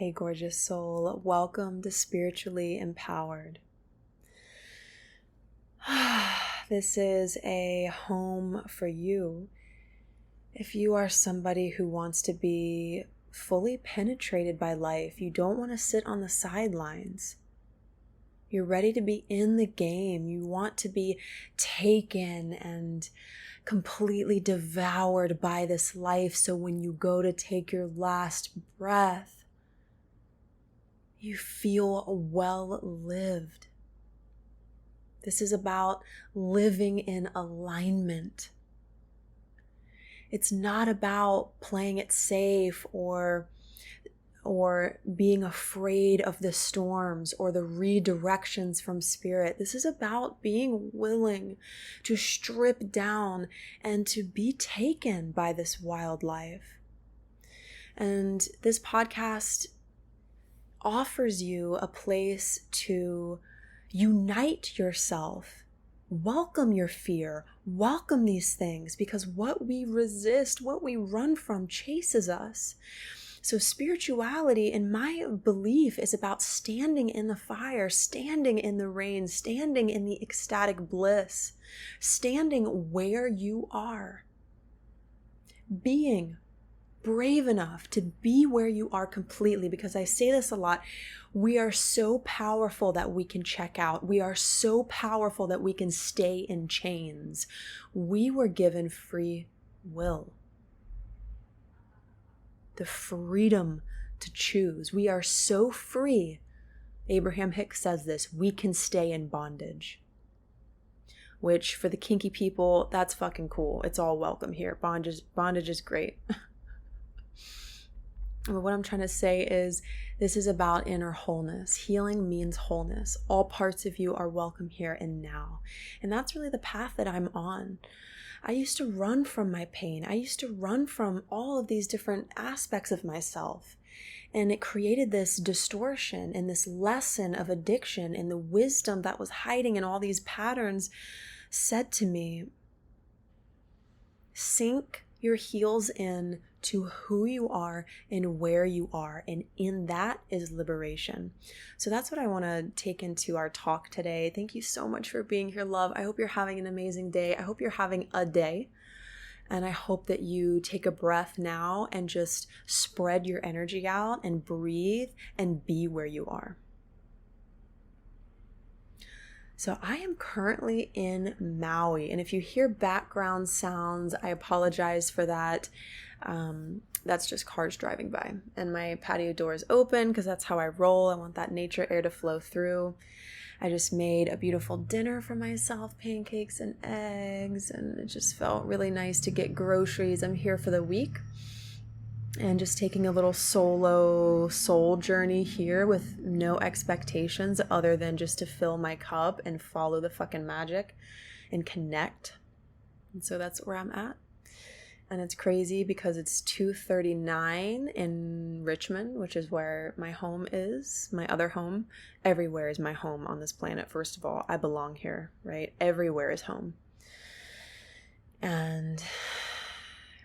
Hey, gorgeous soul. Welcome to Spiritually Empowered. This is a home for you if you are somebody who wants to be fully penetrated by life. You don't want to sit on the sidelines. You're ready to be in the game. You want to be taken and completely devoured by this life. So when you go to take your last breath, you feel well lived. This is about living in alignment. It's not about playing it safe or being afraid of the storms or the redirections from spirit. This is about being willing to strip down and to be taken by this wild life. And this podcast offers you a place to unite yourself, welcome your fear, welcome these things, because what we resist, what we run from, chases us. So spirituality, in my belief, is about standing in the fire, standing in the rain, standing in the ecstatic bliss, standing where you are, being brave enough to be where you are completely, because I say this a lot. We are so powerful that we can check out. We are so powerful that we can stay in chains. We were given free will, the freedom to choose. We are so free. Abraham Hicks says this: we can stay in bondage. Which, for the kinky people, that's fucking cool. It's all welcome here. Bondage is great. But what I'm trying to say is this is about inner wholeness. Healing means wholeness. All parts of you are welcome here and now. And that's really the path that I'm on. I used to run from my pain. I used to run from all of these different aspects of myself. And it created this distortion and this lesson of addiction, and the wisdom that was hiding in all these patterns said to me, sink your heels in to who you are and where you are, and in that is liberation. So that's what I want to take into our talk today. Thank you so much for being here, love. I hope you're having an amazing day. I hope you're having a day, and I hope that you take a breath now and just spread your energy out and breathe and be where you are. So I am currently in Maui, and if you hear background sounds, I apologize for that. That's just cars driving by, and my patio door is open because that's how I roll. I want that nature air to flow through. I just made a beautiful dinner for myself, pancakes and eggs, and it just felt really nice to get groceries. I'm here for the week and just taking a little solo soul journey here with no expectations other than just to fill my cup and follow the fucking magic and connect. And so that's where I'm at. And it's crazy because it's 2:39 in Richmond, which is where my home is, my other home. Everywhere is my home on this planet. First of all, I belong here, right? Everywhere is home. And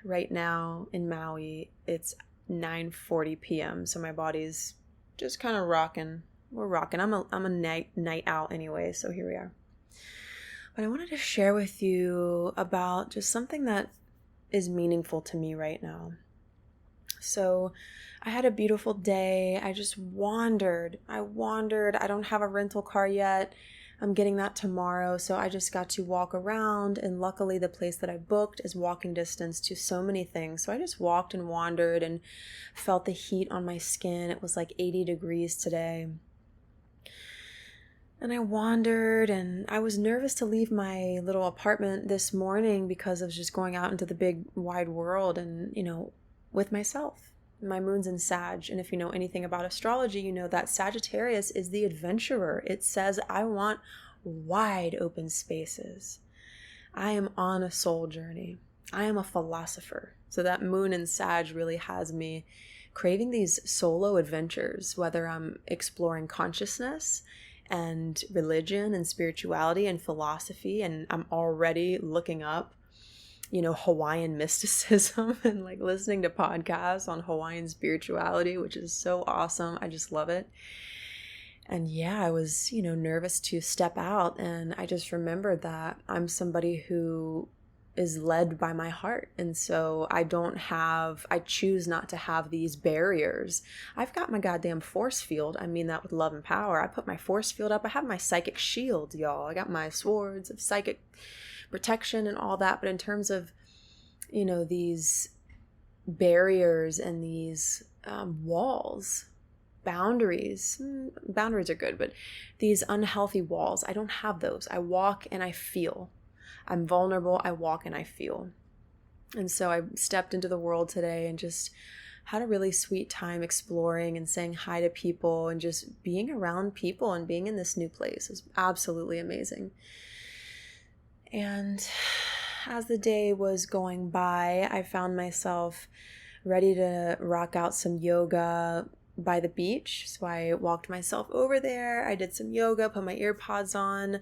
right now in Maui, it's 9:40 p.m. So my body's just kind of rocking. We're rocking. I'm a night owl anyway, so here we are. But I wanted to share with you about just something that is meaningful to me right now. So I had a beautiful day. I just wandered. I don't have a rental car yet. I'm getting that tomorrow. So I just got to walk around, and luckily the place that I booked is walking distance to so many things. So I just walked and wandered and felt the heat on my skin. It was like 80 degrees today. And I wandered, and I was nervous to leave my little apartment this morning because I was just going out into the big wide world and, with myself. My moon's in Sag, and if you know anything about astrology, you know that Sagittarius is the adventurer. It says, I want wide open spaces. I am on a soul journey. I am a philosopher. So that moon in Sag really has me craving these solo adventures, whether I'm exploring consciousness and religion and spirituality and philosophy, and I'm already looking up Hawaiian mysticism and like listening to podcasts on Hawaiian spirituality, which is so awesome. I just love it. And yeah, I was, nervous to step out. And I just remembered that I'm somebody who is led by my heart. And so I choose not to have these barriers. I've got my goddamn force field. I mean that with love and power. I put my force field up. I have my psychic shield, y'all. I got my swords of psychic protection and all that. But in terms of, these barriers and these walls, boundaries are good, but these unhealthy walls, I don't have those. I walk and I feel. I'm vulnerable. I walk and I feel. And so I stepped into the world today and just had a really sweet time exploring and saying hi to people and just being around people and being in this new place is absolutely amazing. And as the day was going by, I found myself ready to rock out some yoga by the beach. So I walked myself over there. I did some yoga, put my ear pods on,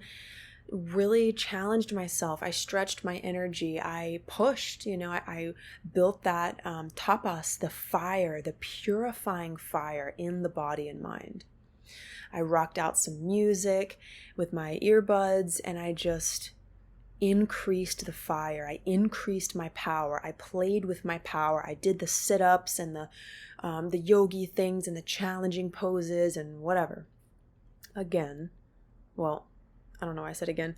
really challenged myself. I stretched my energy. I pushed, I built that tapas, the fire, the purifying fire in the body and mind. I rocked out some music with my earbuds and I just increased the fire. I increased my power. I played with my power. I did the sit-ups and the yogi things and the challenging poses and whatever. Again, I said again,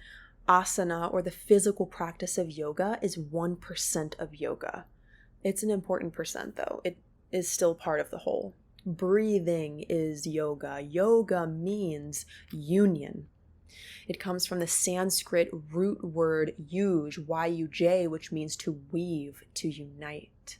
asana, or the physical practice of yoga, is 1% of yoga. It's an important percent though. It is still part of the whole. Breathing is yoga. Yoga means union. It comes from the Sanskrit root word yuj, Y-U-J, which means to weave, to unite.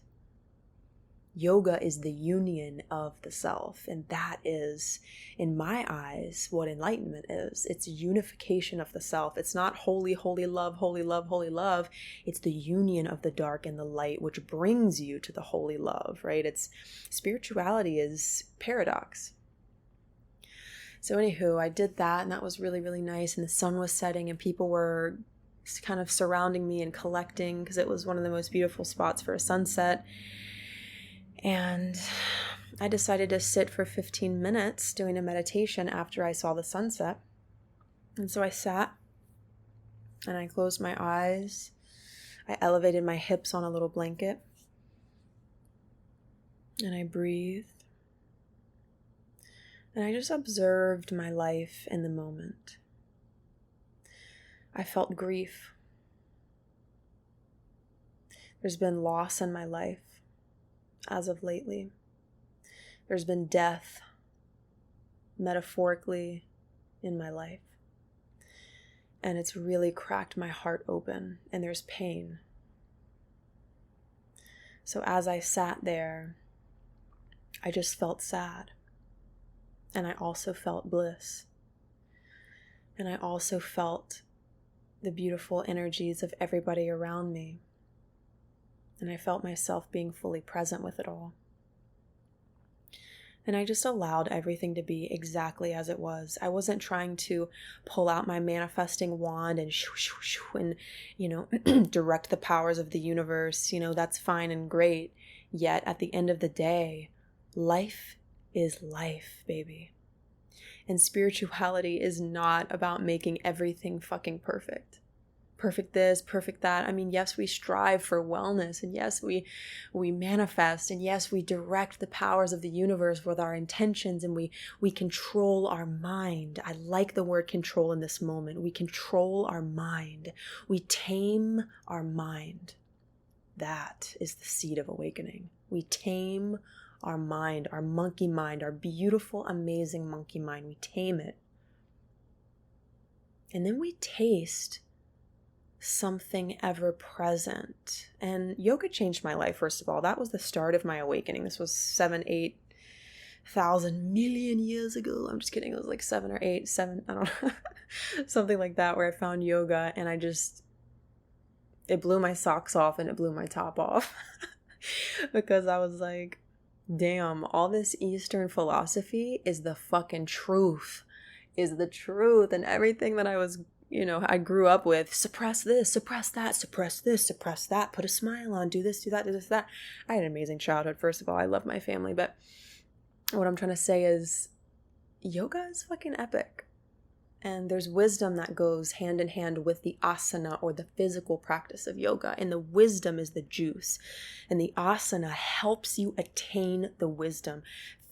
Yoga is the union of the self, and that is, in my eyes, what enlightenment is. It's unification of the self. It's not holy, holy love, holy love, holy love. It's the union of the dark and the light, which brings you to the holy love, right? Spirituality is paradox. So anywho, I did that and that was really, really nice. And the sun was setting and people were kind of surrounding me and collecting because it was one of the most beautiful spots for a sunset. And I decided to sit for 15 minutes doing a meditation after I saw the sunset. And so I sat and I closed my eyes. I elevated my hips on a little blanket. And I breathed. And I just observed my life in the moment. I felt grief. There's been loss in my life as of lately. There's been death, metaphorically, in my life. And it's really cracked my heart open, and there's pain. So as I sat there, I just felt sad. And I also felt bliss. And I also felt the beautiful energies of everybody around me. And I felt myself being fully present with it all. And I just allowed everything to be exactly as it was. I wasn't trying to pull out my manifesting wand and and direct the powers of the universe. That's fine and great. Yet at the end of the day, life is life, baby. And spirituality is not about making everything fucking perfect. Perfect this, perfect that. I mean, yes, we strive for wellness, and yes, we manifest, and yes, we direct the powers of the universe with our intentions, and we control our mind. I like the word control in this moment. We control our mind. We tame our mind. That is the seed of awakening. We tame our mind, our monkey mind, our beautiful, amazing monkey mind. We tame it. And then we taste something ever present. And yoga changed my life, first of all. That was the start of my awakening. This was 7,000 million years ago. I'm just kidding. It was like 7 or 8, 7, I don't know. Something like that, where I found yoga and it blew my socks off and it blew my top off. Because I was like, damn, all this Eastern philosophy is the fucking truth. Is the truth. And everything that I was I grew up with suppress this, suppress that, suppress this, suppress that, put a smile on, do this, do that, do this, that. I had an amazing childhood, first of all. I love my family, but what I'm trying to say is yoga is fucking epic. And there's wisdom that goes hand in hand with the asana, or the physical practice of yoga. And the wisdom is the juice. And the asana helps you attain the wisdom.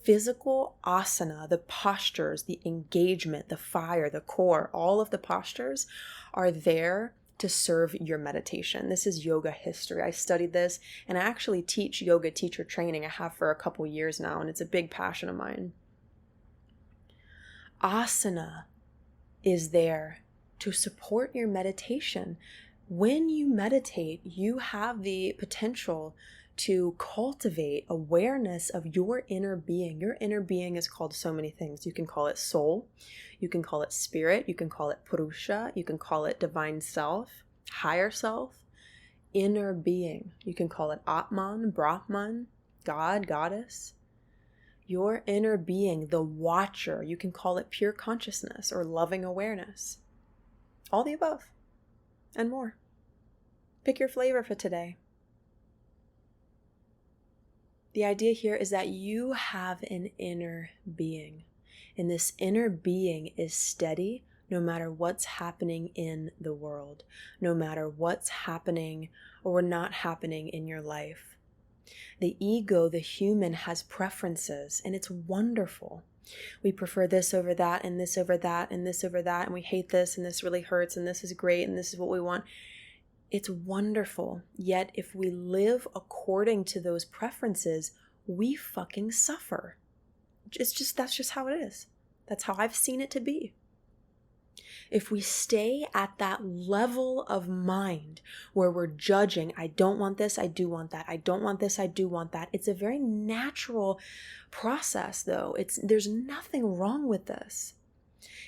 Physical asana, the postures, the engagement, the fire, the core, all of the postures are there to serve your meditation. This is yoga history. I studied this, and I actually teach yoga teacher training. I have for a couple years now, and it's a big passion of mine. Asana is there to support your meditation. When you meditate, you have the potential to cultivate awareness of your inner being. Your inner being is called so many things. You can call it soul, you can call it spirit, you can call it purusha, you can call it divine self, higher self, inner being. You can call it Atman, Brahman, God, goddess. Your inner being, the watcher, you can call it pure consciousness or loving awareness. All the above and more. Pick your flavor for today. The idea here is that you have an inner being, and this inner being is steady no matter what's happening in the world, no matter what's happening or not happening in your life. The ego, the human, has preferences, and it's wonderful. We prefer this over that, and this over that, and this over that, and we hate this, and this really hurts, and this is great, and this is what we want. It's wonderful. Yet if we live according to those preferences, we fucking suffer. That's just how it is. That's how I've seen it to be. If we stay at that level of mind where we're judging, I don't want this, I do want that. I don't want this, I do want that. It's a very natural process, though. There's nothing wrong with this.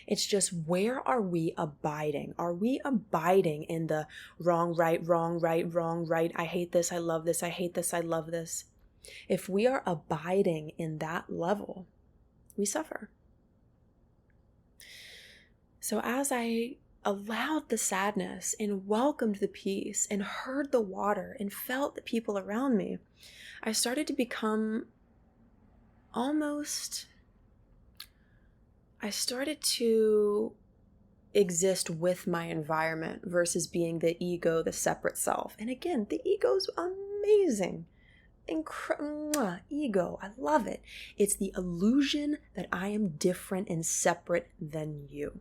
It's just, where are we abiding? Are we abiding in the wrong, right, wrong, right, wrong, right? I hate this, I love this, I hate this, I love this. If we are abiding in that level, we suffer. So as I allowed the sadness and welcomed the peace and heard the water and felt the people around me, I started to become I started to exist with my environment versus being the ego, the separate self. And again, the ego's amazing. Ego, I love it. It's the illusion that I am different and separate than you.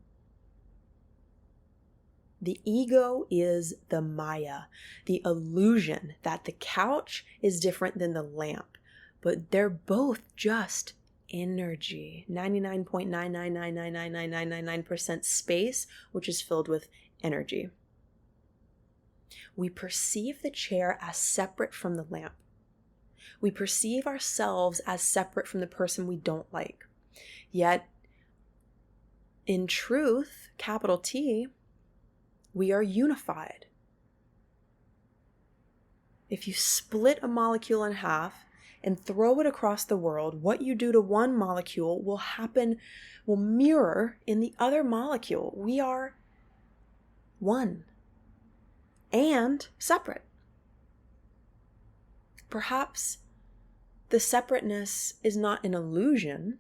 The ego is the Maya, the illusion that the couch is different than the lamp, but they're both just energy. 99.999999999% space, which is filled with energy. We perceive the chair as separate from the lamp. We perceive ourselves as separate from the person we don't like. Yet, in truth, capital T, we are unified. If you split a molecule in half and throw it across the world, what you do to one molecule will mirror in the other molecule. We are one and separate. Perhaps the separateness is not an illusion,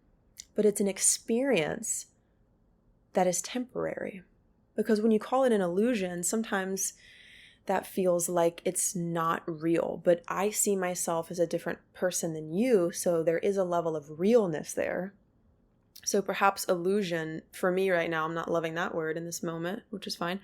but it's an experience that is temporary. Because when you call it an illusion, sometimes that feels like it's not real. But I see myself as a different person than you, so there is a level of realness there. So perhaps illusion, for me right now, I'm not loving that word in this moment, which is fine.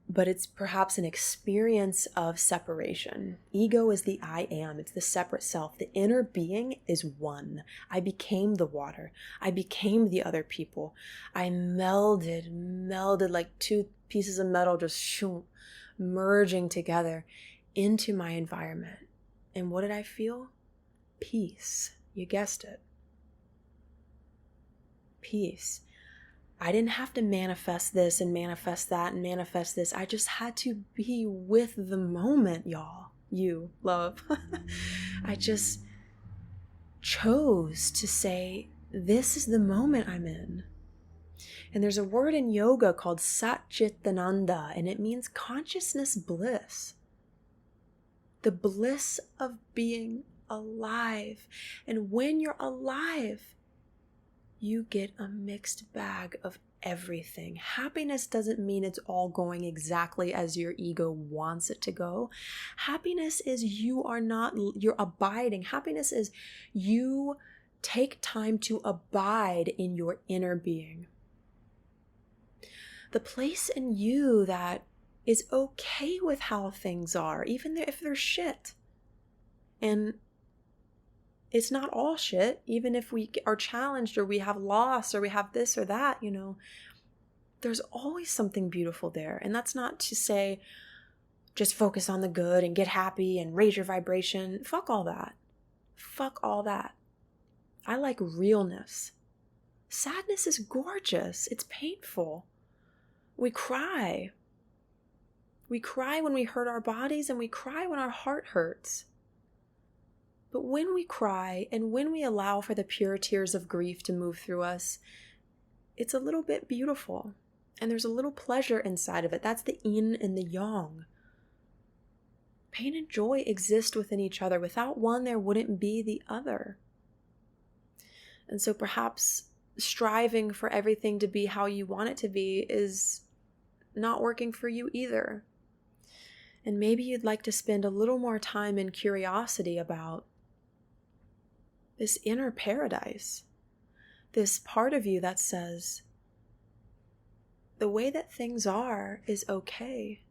But it's perhaps an experience of separation. Ego is the I am. It's the separate self. The inner being is one. I became the water. I became the other people. I melded like two pieces of metal just merging together into my environment. And what did I feel? Peace. You guessed it. Peace. I didn't have to manifest this and manifest that and manifest this. I just had to be with the moment, y'all. You, love. I just chose to say, this is the moment I'm in. And there's a word in yoga called Satchitananda, and it means consciousness bliss. The bliss of being alive. And when you're alive, you get a mixed bag of everything. Happiness doesn't mean it's all going exactly as your ego wants it to go. Happiness is you're abiding. Happiness is you take time to abide in your inner being. The place in you that is okay with how things are, even if they're shit. And it's not all shit, even if we are challenged or we have loss or we have this or that, there's always something beautiful there. And that's not to say just focus on the good and get happy and raise your vibration. Fuck all that. Fuck all that. I like realness. Sadness is gorgeous. It's painful. We cry. We cry when we hurt our bodies, and we cry when our heart hurts. But when we cry and when we allow for the pure tears of grief to move through us, it's a little bit beautiful. And there's a little pleasure inside of it. That's the yin and the yang. Pain and joy exist within each other. Without one, there wouldn't be the other. And so perhaps striving for everything to be how you want it to be is not working for you either. And maybe you'd like to spend a little more time in curiosity about this inner paradise, this part of you that says, the way that things are is okay.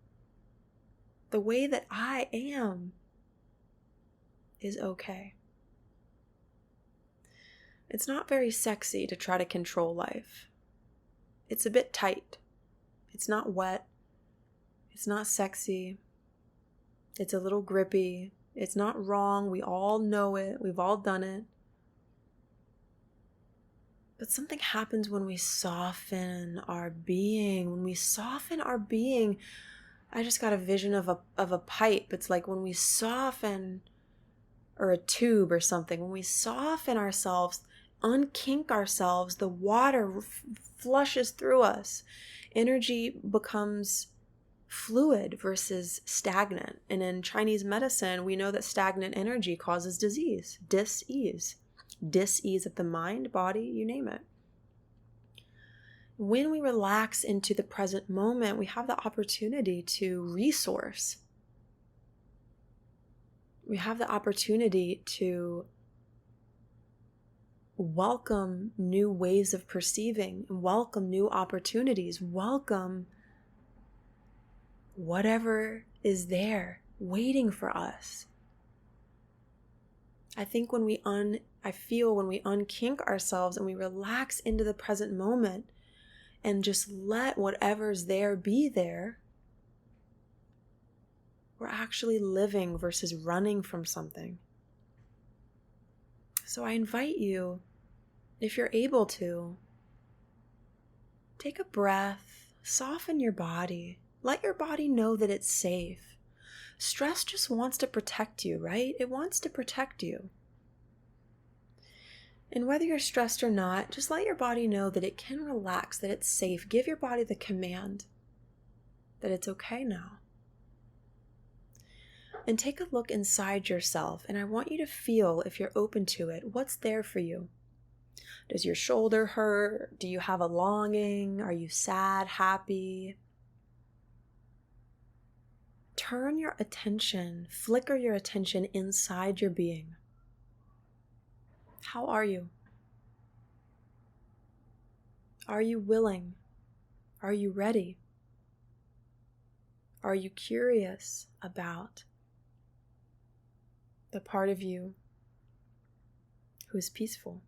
The way that I am is okay. It's not very sexy to try to control life. It's a bit tight. It's not wet. It's not sexy. It's a little grippy. It's not wrong. We all know it. We've all done it. But something happens when we soften our being. When we soften our being, I just got a vision of a pipe. It's like when we soften, or a tube or something, when we soften ourselves, unkink ourselves, the water flushes through us. Energy becomes fluid versus stagnant. And in Chinese medicine, we know that stagnant energy causes disease, dis-ease of the mind, body, you name it. When we relax into the present moment, we have the opportunity to resource. We have the opportunity to welcome new ways of perceiving, welcome new opportunities, welcome whatever is there waiting for us. I think when we unkink ourselves and we relax into the present moment and just let whatever's there be there, we're actually living versus running from something. So I invite you, if you're able to, take a breath, soften your body, let your body know that it's safe. Stress just wants to protect you, right? It wants to protect you. And whether you're stressed or not, just let your body know that it can relax, that it's safe. Give your body the command that it's okay now. And take a look inside yourself, and I want you to feel, if you're open to it, what's there for you. Does your shoulder hurt? Do you have a longing? Are you sad, happy? Turn your attention, flicker your attention inside your being. How are you? Are you willing? Are you ready? Are you curious about the part of you who is peaceful,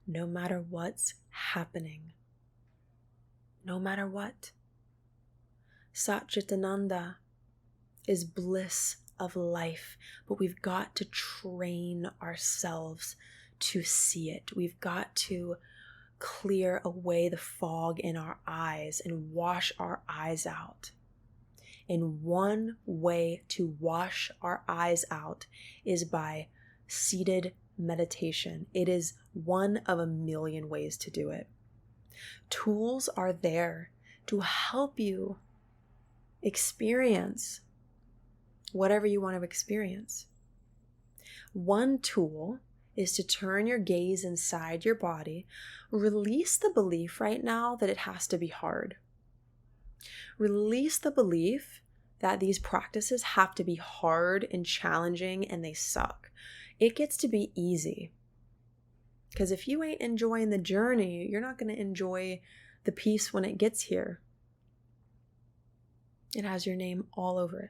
no matter what's happening? No matter what. Satchitananda is bliss of life, but we've got to train ourselves to see it. We've got to clear away the fog in our eyes and wash our eyes out. And one way to wash our eyes out is by seated meditation. It is one of a million ways to do it. Tools are there to help you experience whatever you want to experience. One tool is to turn your gaze inside your body, release the belief right now that it has to be hard. Release the belief that these practices have to be hard and challenging and they suck. It gets to be easy. Because if you ain't enjoying the journey, you're not going to enjoy the peace when it gets here. It has your name all over it.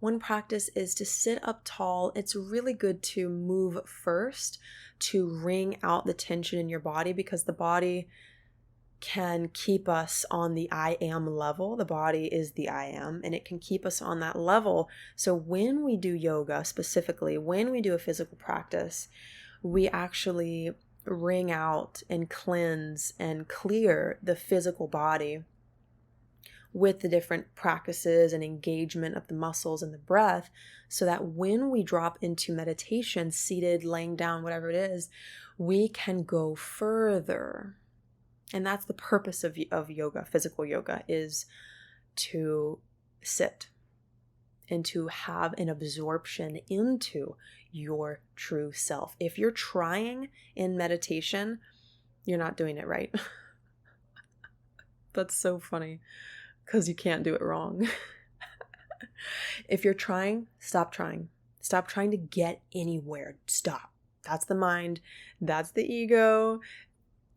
One practice is to sit up tall. It's really good to move first to wring out the tension in your body, because the body can keep us on the I am level. The body is the I am, and it can keep us on that level. So when we do yoga, specifically, when we do a physical practice, we actually wring out and cleanse and clear the physical body with the different practices and engagement of the muscles and the breath, so that when we drop into meditation, seated, laying down, whatever it is, we can go further. And that's the purpose of yoga, physical yoga, is to sit and to have an absorption into your true self. If you're trying in meditation, you're not doing it right. That's so funny, because you can't do it wrong. If you're trying, stop trying. Stop trying to get anywhere. Stop. That's the mind. That's the ego.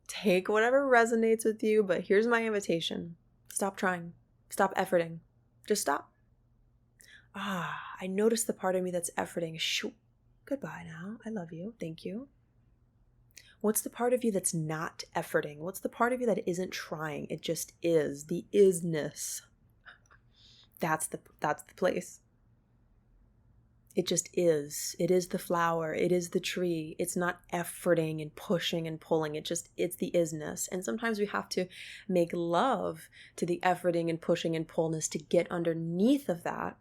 Take whatever resonates with you, but here's my invitation. Stop trying. Stop efforting. Just stop. I noticed the part of me that's efforting. Shoo. Goodbye now. I love you. Thank you. What's the part of you that's not efforting? What's the part of you that isn't trying? It just is. The isness. That's the place. It just is. It is the flower. It is the tree. It's not efforting and pushing and pulling. It's the isness. And sometimes we have to make love to the efforting and pushing and pullness to get underneath of that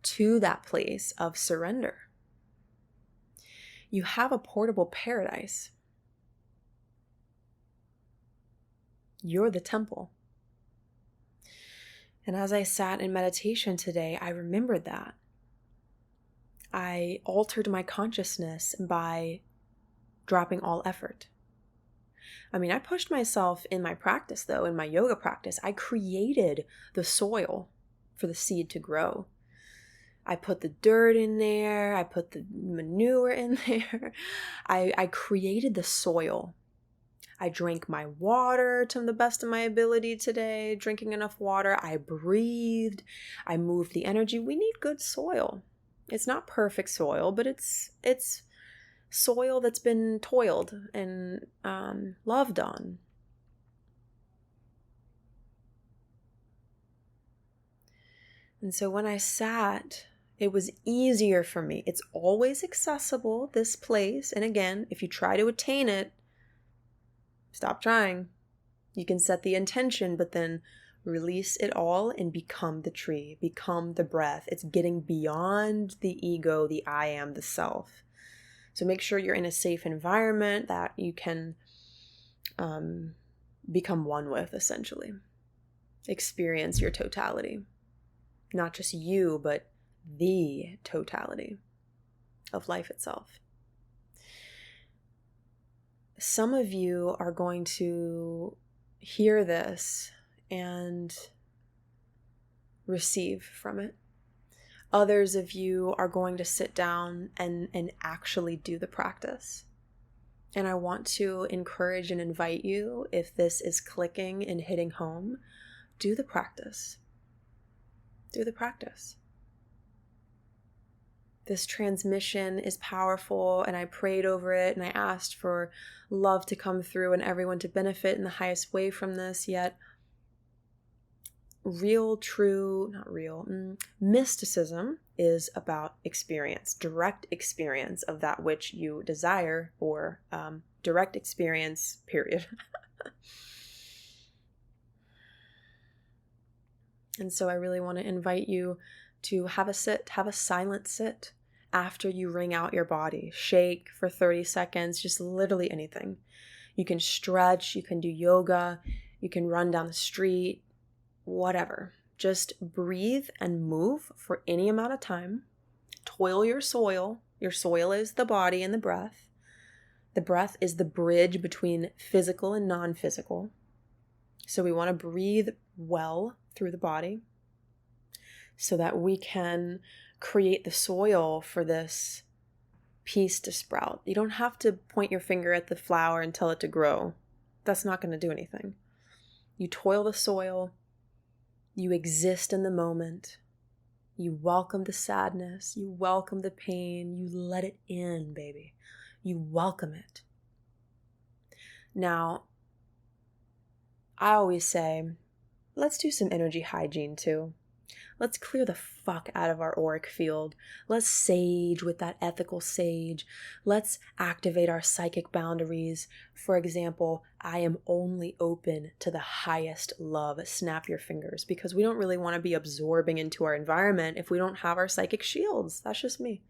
to that place of surrender. You have a portable paradise. You're the temple. And as I sat in meditation today, I remembered that. I altered my consciousness by dropping all effort. I mean, I pushed myself in my practice, though, in my yoga practice. I created the soil for the seed to grow. I put the dirt in there. I put the manure in there. I created the soil. I drank my water to the best of my ability today, drinking enough water. I breathed. I moved the energy. We need good soil. It's not perfect soil, but it's soil that's been toiled and loved on. And so when I sat, it was easier for me. It's always accessible, this place. And again, if you try to attain it, stop trying. You can set the intention, but then release it all and become the tree, become the breath. It's getting beyond the ego, the I am, the self. So make sure you're in a safe environment that you can become one with, essentially. Experience your totality. Not just you, but the totality of life itself. Some of you are going to hear this and receive from it. Others of you are going to sit down and actually do the practice. And I want to encourage and invite you, if this is clicking and hitting home, do the practice. Do the practice. This transmission is powerful, and I prayed over it, and I asked for love to come through and everyone to benefit in the highest way from this, yet mysticism is about experience, direct experience of that which you desire, or direct experience, period. And so I really want to invite you to have a sit, have a silent sit after you wring out your body. Shake for 30 seconds, just literally anything. You can stretch, you can do yoga, you can run down the street, whatever. Just breathe and move for any amount of time. Toil your soil. Your soil is the body and the breath. The breath is the bridge between physical and non-physical. So we want to breathe well through the body so that we can create the soil for this peace to sprout. You don't have to point your finger at the flower and tell it to grow. That's not going to do anything. You toil the soil. You exist in the moment. You welcome the sadness. You welcome the pain. You let it in, baby. You welcome it. Now, I always say, let's do some energy hygiene too. Let's clear the fuck out of our auric field. Let's sage with that ethical sage. Let's activate our psychic boundaries. For example, I am only open to the highest love. Snap your fingers, because we don't really want to be absorbing into our environment if we don't have our psychic shields. That's just me.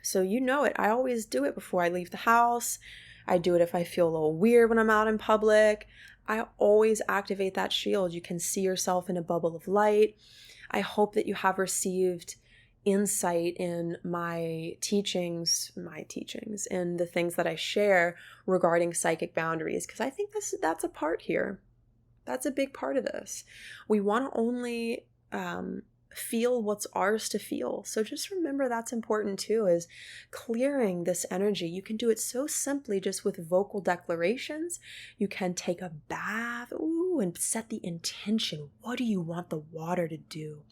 So you know it. I always do it before I leave the house. I do it if I feel a little weird when I'm out in public. I always activate that shield. You can see yourself in a bubble of light. I hope that you have received insight in my teachings, and the things that I share regarding psychic boundaries, because I think that's a part here. That's a big part of this. We want to only feel what's ours to feel. So just remember that's important too, is clearing this energy. You can do it so simply just with vocal declarations. You can take a bath, and set the intention. What do you want the water to do?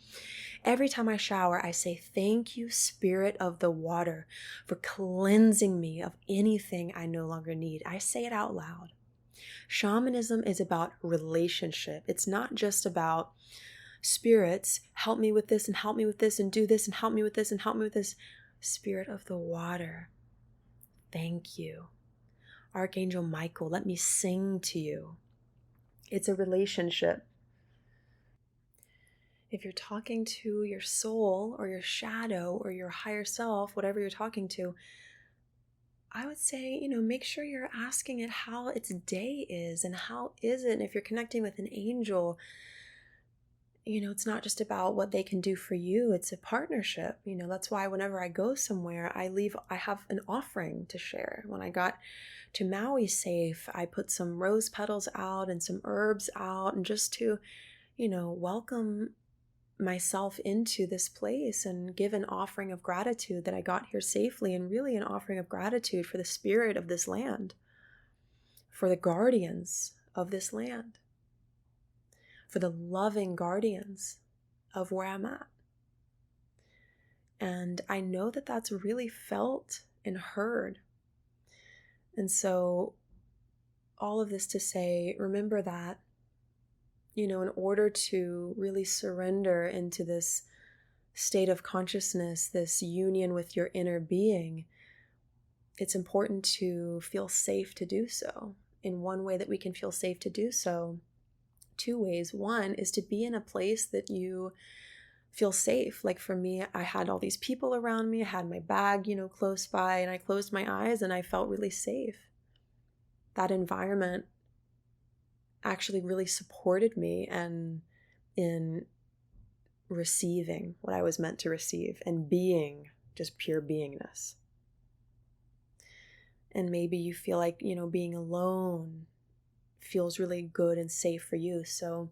Every time I shower, I say, thank you, Spirit of the water, for cleansing me of anything I no longer need. I say it out loud. Shamanism is about relationship. It's not just about spirits, help me with this and help me with this and do this and help me with this and help me with this. Spirit of the water, thank you. Archangel Michael, let me sing to you. It's a relationship. If you're talking to your soul or your shadow or your higher self, whatever you're talking to, I would say, make sure you're asking it how its day is and how is it. And if you're connecting with an angel, it's not just about what they can do for you. It's a partnership. That's why whenever I go somewhere, I have an offering to share. When I got to Maui safe, I put some rose petals out and some herbs out, and just to, welcome myself into this place and give an offering of gratitude that I got here safely, and really an offering of gratitude for the spirit of this land, for the guardians of this land, for the loving guardians of where I'm at. And I know that that's really felt and heard. And so all of this to say, remember that, in order to really surrender into this state of consciousness, this union with your inner being, it's important to feel safe to do so. In one way that we can feel safe to do so, two ways. One is to be in a place that you feel safe. Like for me, I had all these people around me. I had my bag, close by, and I closed my eyes and I felt really safe. That environment actually really supported me and in receiving what I was meant to receive and being just pure beingness. And maybe you feel like, being alone feels really good and safe for you. So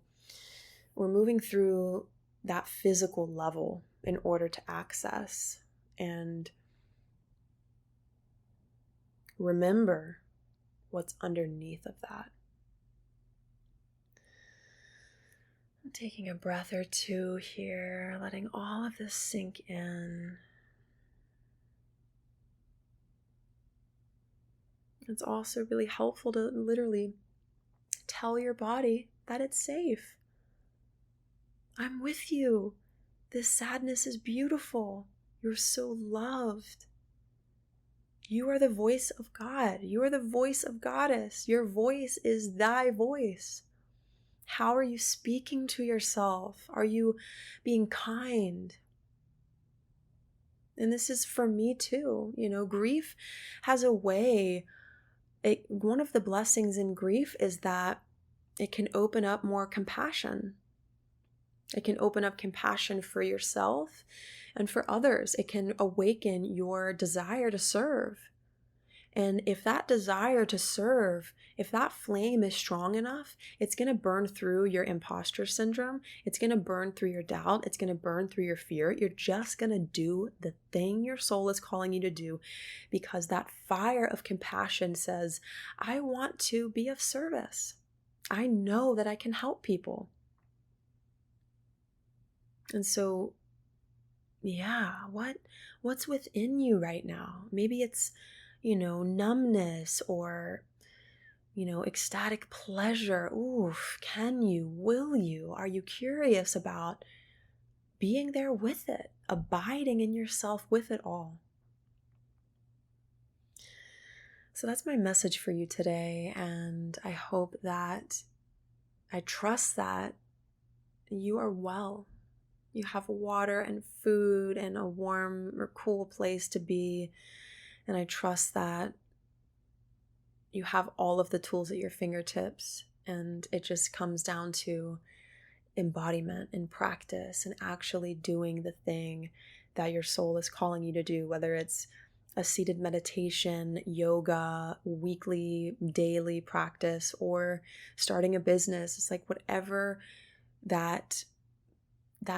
we're moving through that physical level in order to access and remember what's underneath of that. I'm taking a breath or two here, letting all of this sink in. It's also really helpful to literally tell your body that it's safe. I'm with you. This sadness is beautiful. You're so loved. You are the voice of God. You are the voice of Goddess. Your voice is thy voice. How are you speaking to yourself? Are you being kind? And this is for me too. Grief has a way, one of the blessings in grief is that it can open up more compassion. It can open up compassion for yourself and for others. It can awaken your desire to serve. And if that desire to serve, if that flame is strong enough, it's going to burn through your imposter syndrome. It's going to burn through your doubt. It's going to burn through your fear. You're just going to do the thing your soul is calling you to do, because that fire of compassion says, I want to be of service. I know that I can help people. And so, yeah, what's within you right now? Maybe it's, numbness or, ecstatic pleasure. Ooh, can you, will you, are you curious about being there with it, abiding in yourself with it all? So that's my message for you today. And I trust that you are well. You have water and food and a warm or cool place to be. And I trust that you have all of the tools at your fingertips, and it just comes down to embodiment and practice and actually doing the thing that your soul is calling you to do, whether it's a seated meditation, yoga, weekly, daily practice, or starting a business. It's like whatever that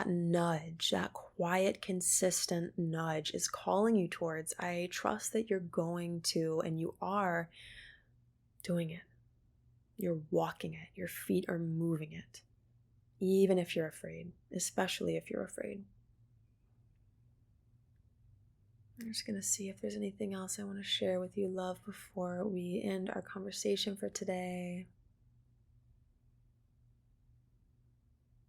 nudge, that quiet, consistent nudge is calling you towards, I trust that you're going to, and you are doing it. You're walking it. Your feet are moving it. Even if you're afraid, especially if you're afraid. I'm just going to see if there's anything else I want to share with you, love, before we end our conversation for today.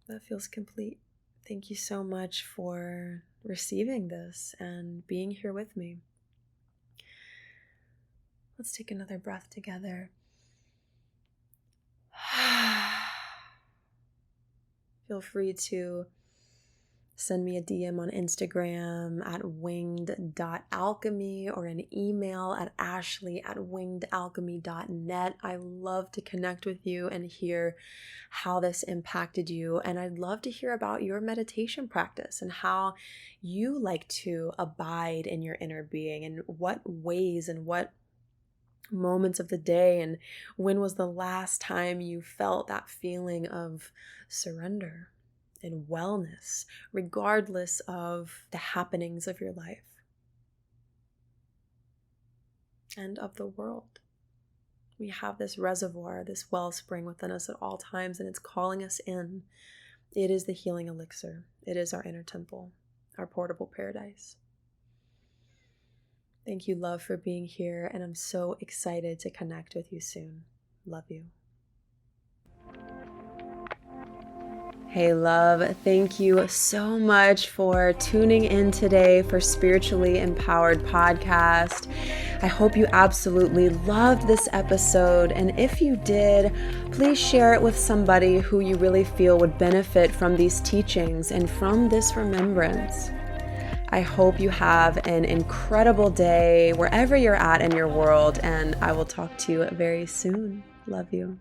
That feels complete. Thank you so much for receiving this and being here with me. Let's take another breath together. Feel free to send me a DM on Instagram at winged.alchemy or an email at ashley@wingedalchemy.net. I love to connect with you and hear how this impacted you. And I'd love to hear about your meditation practice and how you like to abide in your inner being, and what ways and what moments of the day, and when was the last time you felt that feeling of surrender and wellness, regardless of the happenings of your life and of the world. We have this reservoir, this wellspring within us at all times, and it's calling us in. It is the healing elixir. It is our inner temple, our portable paradise. Thank you, love, for being here, and I'm so excited to connect with you soon. Love you. Hey, love, thank you so much for tuning in today for Spiritually Empowered Podcast. I hope you absolutely loved this episode, and if you did, please share it with somebody who you really feel would benefit from these teachings and from this remembrance. I hope you have an incredible day wherever you're at in your world, and I will talk to you very soon. Love you.